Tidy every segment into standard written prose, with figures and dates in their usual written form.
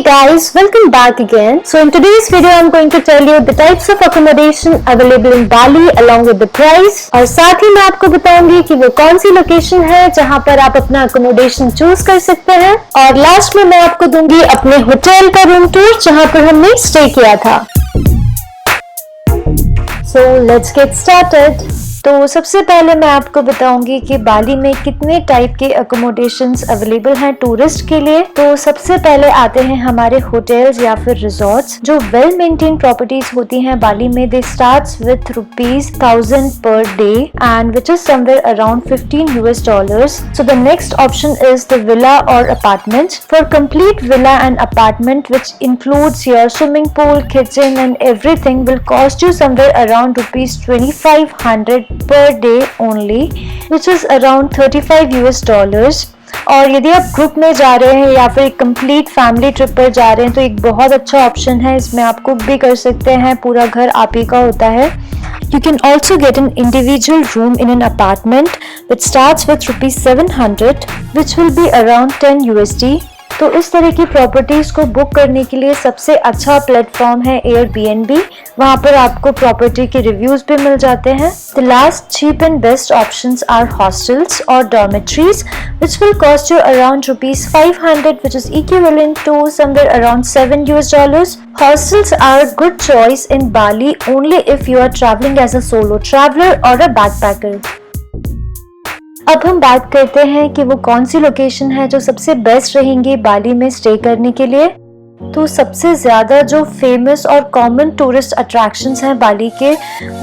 guys, welcome back again. So in today's video I'm going to tell you the types of accommodation available in Bali along with the price और साथ ही मैं आपको बताऊंगी कि वो कौन सी लोकेशन है जहां पर आप अपना accommodation चूज कर सकते हैं और लास्ट में मैं आपको दूंगी अपने होटल का रूम टूर जहां पर हमने स्टे किया था। So let's get started. तो सबसे पहले मैं आपको बताऊंगी कि बाली में कितने टाइप के अकोमोडेशंस अवेलेबल हैं टूरिस्ट के लिए। तो सबसे पहले आते हैं हमारे होटल्स या फिर रिजॉर्ट्स जो वेल मेंटेन प्रॉपर्टीज होती हैं बाली में। दे starts with ₹1000 per day and which is somewhere around $15 So the next option is the villa or apartment. For complete villa and apartment which includes your swimming pool, kitchen and everything will cost you somewhere around ₹2500 per day only, which is around $35 और यदि आप group में जा रहे हैं या फिर एक कंप्लीट फैमिली ट्रिप पर जा रहे हैं तो एक बहुत अच्छा ऑप्शन है। इसमें आप कुक भी कर सकते हैं, पूरा घर आप ही का होता है। You can also get an individual room in an apartment which starts with ₹700 which will be around $10 तो इस तरह की प्रॉपर्टीज को बुक करने के लिए सबसे अच्छा प्लेटफॉर्म है Airbnb। वहाँ पर आपको प्रॉपर्टी के रिव्यूज भी मिल जाते हैं। The last cheap and best options are hostels or dormitories which will cost you around ₹500 which is equivalent to somewhere around $7. Hostels are a good choice in Bali only if you are traveling as a solo traveler or a backpacker. अब हम बात करते हैं कि वो कौन सी location है जो सबसे बेस्ट रहेंगी बाली में स्टे करने के लिए। तो सबसे ज्यादा जो फेमस और कॉमन टूरिस्ट अट्रैक्शंस हैं बाली के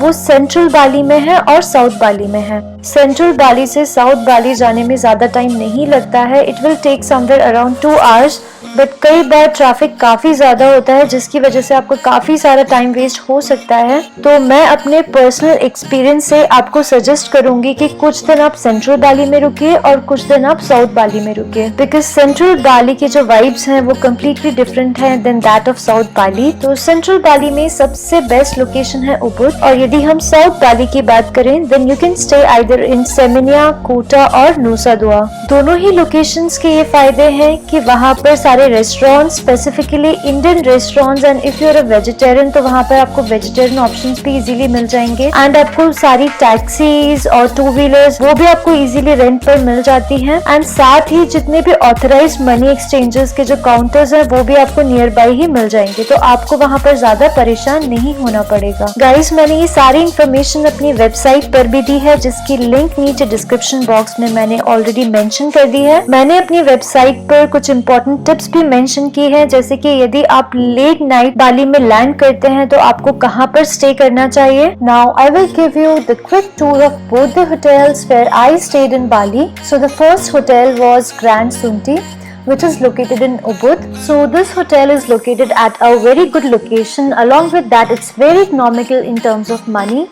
वो सेंट्रल बाली में है और साउथ बाली में है। सेंट्रल बाली से साउथ बाली जाने में ज्यादा टाइम नहीं लगता है। It will take somewhere around 2 hours but कई बार ट्रैफिक काफी ज्यादा होता है जिसकी वजह से आपको काफी सारा टाइम वेस्ट हो सकता है। तो मैं अपने पर्सनल एक्सपीरियंस से आपको सजेस्ट करूंगी कि कुछ दिन आप सेंट्रल बाली में रुकिए और कुछ दिन आप साउथ बाली में रुकिए बिकॉज सेंट्रल बाली की जो वाइब्स हैं वो कम्प्लीटली डिफरेंट है देन दैट ऑफ साउथ बाली। तो सेंट्रल बाली में सबसे बेस्ट लोकेशन है उबुड और यदि हम साउथ बाली की बात करें then you can stay either in Seminyak, Kuta और नूसा दुआ। दोनों ही लोकेशंस के ये फायदे हैं कि वहाँ पर सारे restaurants specifically Indian restaurants and if you are a vegetarian तो वहाँ पर आपको वेजिटेरियन ऑप्शंस भी इजीली मिल जाएंगे एंड आपको सारी टैक्सीज और 2 व्हीलर्स वो भी आपको इजीली रेंट पर मिल जाती हैं एंड साथ ही जितने भी ऑथराइज्ड मनी एक्सचेंजेस के जो काउंटर्स हैं वो भी आपको नियर बाई ही मिल जाएंगे। तो आपको वहाँ पर ज्यादा परेशान नहीं होना पड़ेगा। गाइस मैंने ये सारी इंफॉर्मेशन अपनी वेबसाइट पर भी दी है जिसकी लिंक नीचे डिस्क्रिप्शन बॉक्स में मैंने ऑलरेडी मेंशन कर दी है। मैंने अपनी वेबसाइट पर कुछ इंपॉर्टेंट टिप्स भी मेंशन की है जैसे कि यदि आप लेट नाइट बाली में लैंड करते हैं तो आपको कहां पर स्टे करना चाहिए। Now I will give you the quick tour of both the hotels where I stayed in Bali. So the first hotel was grand Sunti which is located in Ubud. So this hotel is located at a very good location. Along with that it's very economical in terms of money.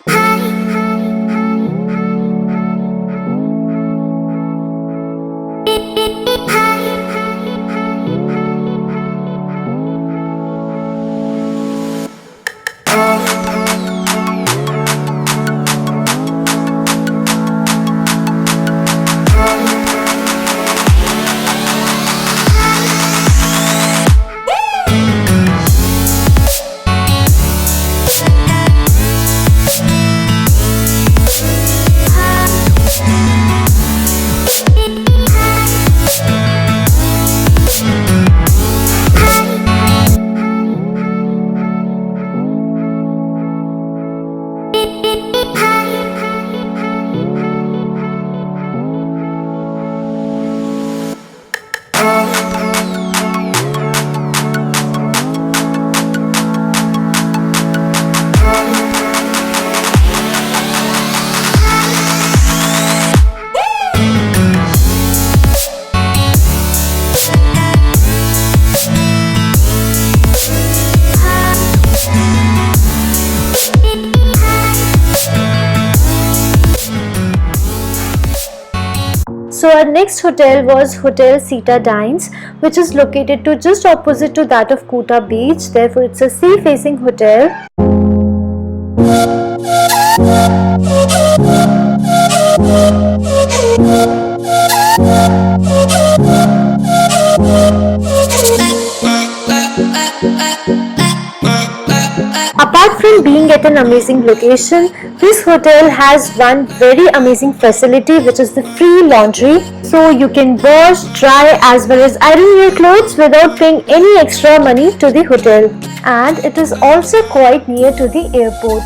So our next hotel was Hotel Citadines, which is located to just opposite to that of Kuta Beach. Therefore, it's a sea-facing hotel. being at an amazing location, this hotel has one very amazing facility, which is the free laundry. So you can wash, dry as well as iron your clothes without paying any extra money to the hotel. And it is also quite near to the airport.